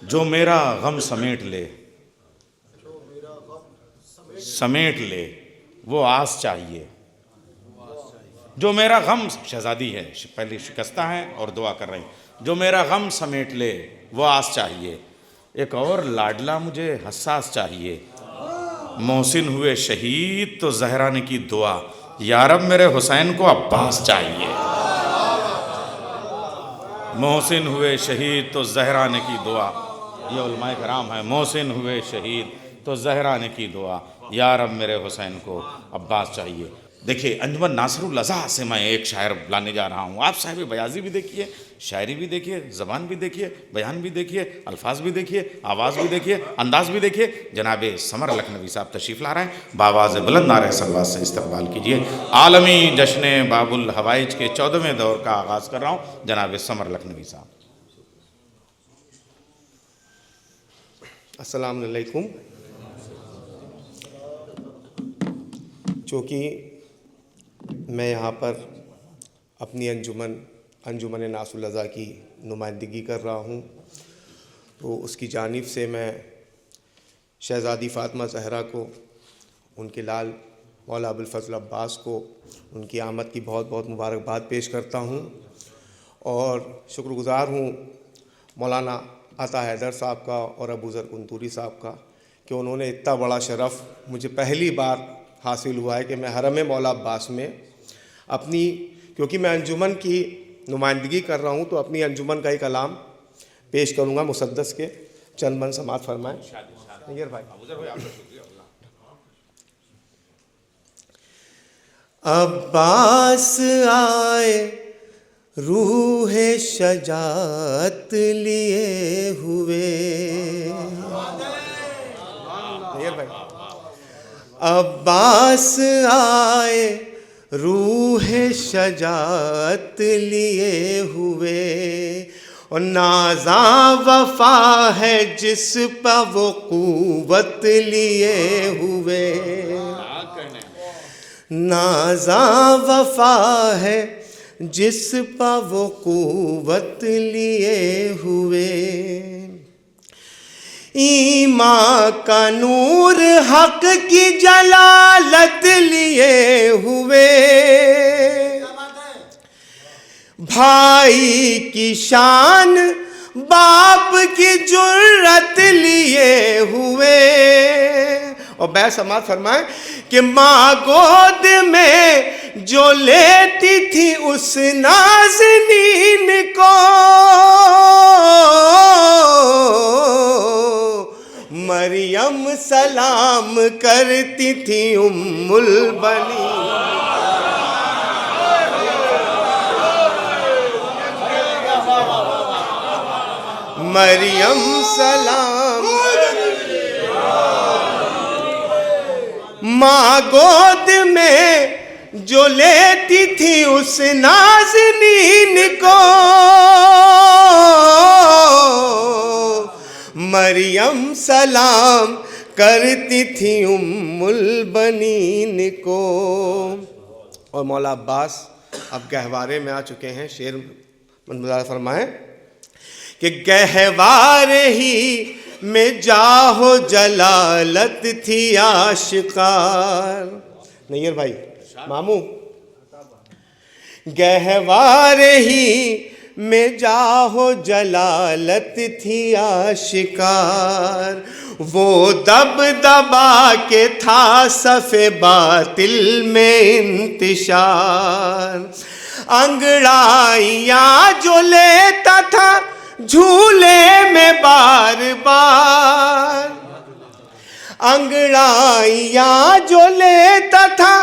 जो मेरा गम समेट ले वो आस चाहिए। जो मेरा गम, शहजादी है, पहले शिकस्ता है और दुआ कर रही, जो मेरा गम समेट ले वो आस चाहिए। एक और लाडला मुझे हसास चाहिए। मोहसिन हुए शहीद तो जहरा ने की दुआ, यारब मेरे हुसैन को अब्बास चाहिए। मोहसिन हुए शहीद तो जहरा ने की दुआ, ये उलमाए कराम है। मोहसिन हुए शहीद तो जहरा ने की दुआ, यारब मेरे हुसैन को अब्बास चाहिए। देखिए, अंजुमन नासिरुल अज़ा से मैं एक शायर लाने जा रहा हूँ। आप साहिब बयाज़ी भी देखिए, शायरी भी देखिए, ज़बान भी देखिए, बयान भी देखिए, अल्फाज भी देखिए, आवाज़ भी देखिए, अंदाज़ भी देखिए। जनाब समर लखनवी साहब तशरीफ़ ला रहे हैं, बावाज़ बुलंद नारे सलवात से इस्तकबाल कीजिए। आलमी जश्न बाबुल हवाइज के 14वें दौर का आगाज़ कर रहा हूँ, जनाब समर लखनवी साहब। अस्सलाम वालेकुम। चूँकि मैं यहाँ पर अपनी अंजुमन नासिरुल अज़ा की नुमाइंदगी कर रहा हूँ, तो उसकी जानिब से मैं शहज़ादी फ़ातिमा ज़हरा को, उनके लाल मौला अबुल फ़ज़ल अब्बास को उनकी आमद की बहुत बहुत मुबारकबाद पेश करता हूँ और शुक्रगुज़ार हूँ मौलाना अता हैदर साहब का और अबू ज़र कुंतूरी साहब का कि उन्होंने इतना बड़ा शरफ़ मुझे पहली बार हासिल हुआ है कि मैं हरम मौला अब्बास में अपनी, क्योंकि मैं अंजुमन की नुमाइंदगी कर रहा हूँ, तो अपनी अंजुमन का एक कलाम पेश करूँगा। मुसद्दस के चंद बंद समात फरमाएं नैयर भाई। अब्बास आए रूह शजात लिए हुए, भाई। अब्बास आए रूह शजात लिए हुए, और नाज़ा वफ़ा है जिस पर वो क़ुव्वत लिए हुए। नाज़ा वफ़ा है जिस पर वो क़ुव्वत लिए हुए। ईमान का नूर हक की जलालत लिए हुए। भाई की शान बाप की जुर्रत लिए हुए। और बै समात फरमाए कि माँ गोद में जो लेती थी उस नाज़नीन को, मरियम सलाम करती थी उम्मुल बनीन। मरियम सलाम, माँ गोद में जो लेती थी उस नाज़नीन को, मरियम सलाम करती थी उम्मुल बनीन को। और मौला अब्बास अब गहवारे में आ चुके हैं। शेर मुलाज़ा फरमाएं कि गहवारे ही में जाहो जलालत थी आशिकार। नैयर भाई मामू, गहवारे ही में जाहो जलालत थी आशिकार। वो दब दबा के था सफ़े बातिल में इंतिशार। अंगड़ाइयाँ जो लेता था झूले में बार बार। अंगड़ाइयाँ जो लेता था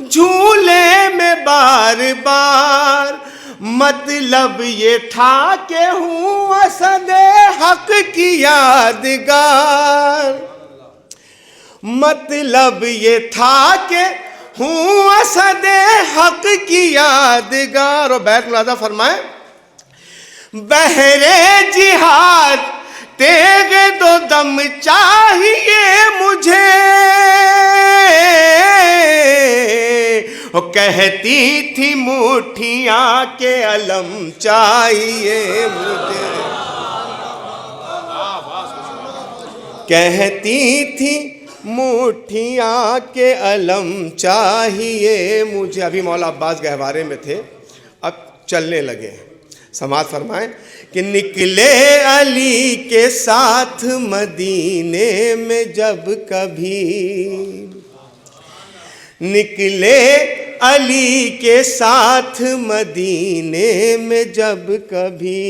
झूले में बार बार। मतलब ये था कि हूँ असदे हक की यादगार। मतलब ये था कि हूँ असदे हक की यादगार। और बैत मुलाज़ा फरमाए, बहरे जिहाद तेग दो दम चाहिए मुझे। वो कहती थी मुठियाँ के अलम चाहिए मुझे। कहती थी मुठियाँ के अलम चाहिए मुझे। अभी मौला अब्बास गहवारे में थे, अब चलने लगे। समाज फरमाएं कि निकले अली के साथ मदीने में जब कभी, निकले अली के साथ मदीने में जब कभी,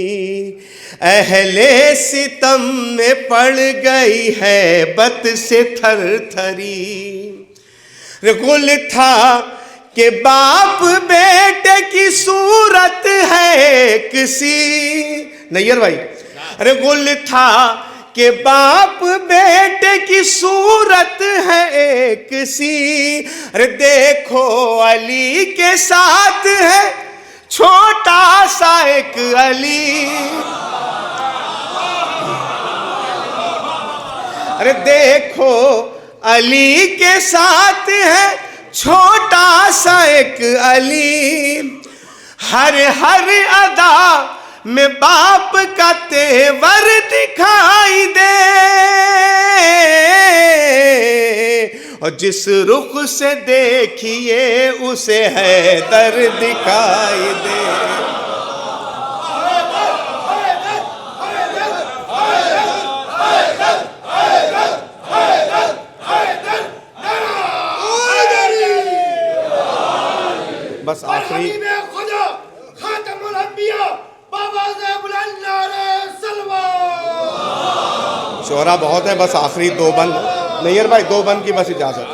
अहले सितम में पड़ गई है बत से थर थरी। गुल था कि बाप बेटे की सूरत है किसी, नैयर भाई, अरे गुल था कि बाप बेटे की सूरत है एक सी। अरे देखो अली के साथ है छोटा सा एक अली, अरे देखो अली के साथ है छोटा सा एक अली। हर हर अदा में बाप का तेवर दिखाई दे, और जिस रुख से देखिए उसे हैदर दिखाई दे। बस आखिरी शोहरा बहुत है, बस आखिरी दो बंद, नैयर भाई दो बंद की बस इजाजत।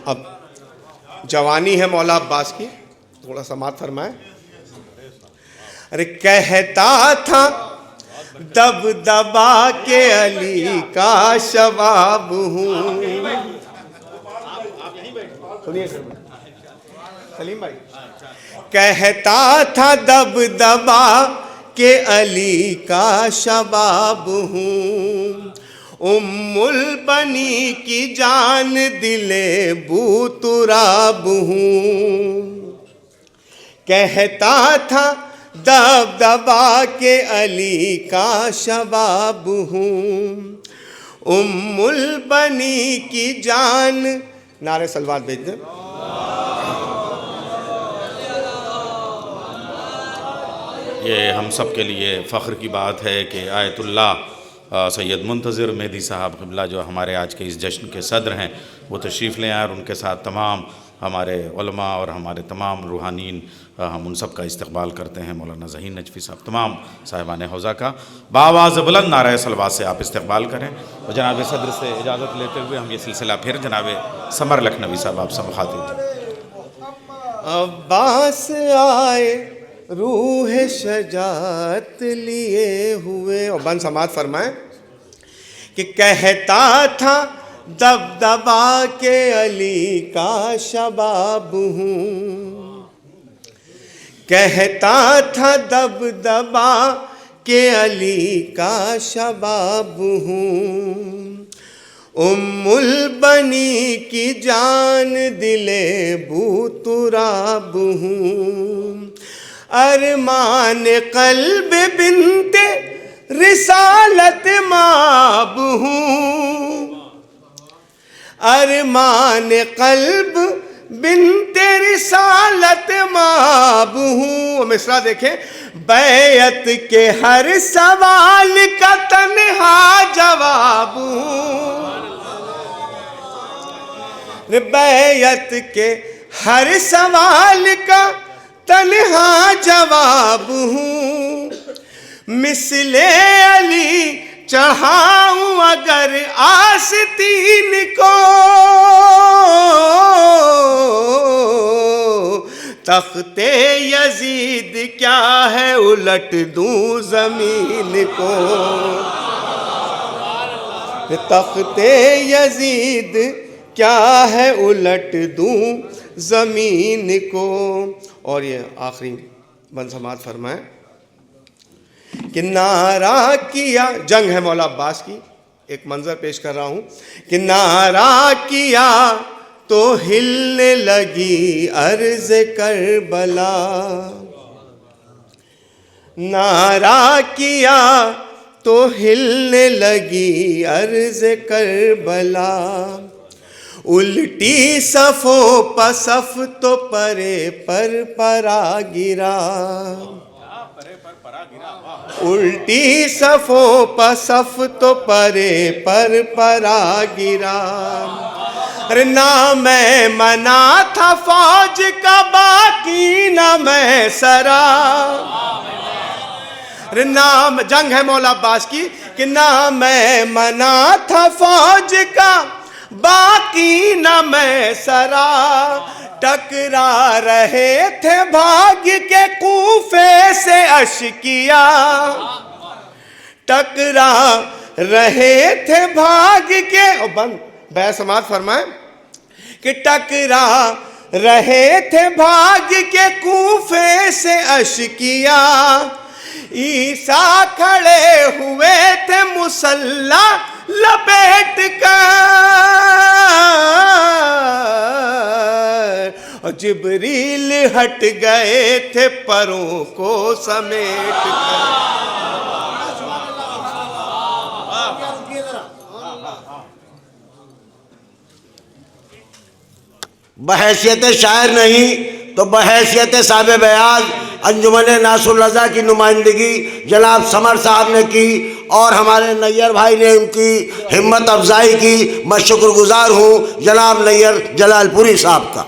अब जवानी है मौला अब्बास की, थोड़ा समात फरमाए। अरे कहता था दब दबा के अली का शबाब हूँ, सुनिए सलीम भाई, कहता था दब दबा के अली का शबाब हूँ, उम्मुल बनी की जान दिले बूतुराब हूँ। कहता था दब दबा के अली का शबाब हूँ, उम्मुल बनी की जान, नारे सलवात भेज दें। ये हम सब के लिए फ़ख्र की बात है कि आयतुल्लाह सैयद मुंतज़िर मेहदी साहब क़िबला जो हमारे आज के इस जश्न के सदर हैं, वो तशरीफ़ ले आए और उनके साथ तमाम हमारे उलमा और हमारे तमाम रूहानीन, हम उन सब का इस्तक़बाल करते हैं। मौलाना ज़हीन नजफ़ी साहब, तमाम साहिबान हौज़ा का बावाज़ बुलंद नारा सलवात से आप इस्तक़बाल करें। और जनाब सदर से इजाज़त लेते हुए हम ये सिलसिला फिर जनाब समर लखनवी साहब आप सब खातिर। अब्बास आए रूह शजात लिए हुए, और बन समात फरमाए कि कहता था दबदबा के अली का शबाब हूँ, कहता था दबदबा के अली का शबाब हूँ, उम्मुल बनी की जान दिले बूतुराब हूँ, अरमान कल्ब बिनते रिसालत माब हूँ, अरमान कल्ब बिनते रिसालत माब हूँ। मिसरा देखें, बैयत के हर सवाल का तन्हा जवाब हूँ, बैयत के हर सवाल का तन्हा जवाब हूँ, मिसले अली चढ़ाऊं अगर आस्तीन को, तख्ते यजीद क्या है उलट दूं जमीन को, तख्ते यजीद क्या है उलट दूं जमीन को। और ये आखिरी बंद समात फरमाए कि नारा किया, जंग है मौला अब्बास की, एक मंजर पेश कर रहा हूँ कि नारा किया तो हिलने लगी अर्ज़ करबला, नारा किया तो हिलने लगी अर्ज़ करबला, उल्टी सफ़ों पर सफ़ तो परे पर परा गिरा, उल्टी सफ़ों पर सफ़ तो परे पर परा गिरा। अरे ना मैं मना था फौज का बाकी ना मैं सरा, अरे नाम जंग है मौला अब्बास की कि ना मैं मना था फौज का बाकी ना मैं सरा, टकरा रहे थे भाग्य के कूफे से अशकिया, टकरा रहे थे भाग्य के बंद बै समाज फरमाए कि टकरा रहे थे भाग्य के कूफे से अशकिया, ईसा खड़े हुए थे मुसल्ला लपेट कर, और जिब्रील हट गए थे परों को समेट कर। बहैसियत शायर नहीं तो बहैसियत साहिब बयान अंजुमन नासुर रज़ा की नुमाइंदगी जनाब समर साहब ने की और हमारे नैयर भाई ने उनकी हिम्मत अफजाई की। मैं शुक्रगुजार हूँ जनाब नैयर जलालपुरी साहब का।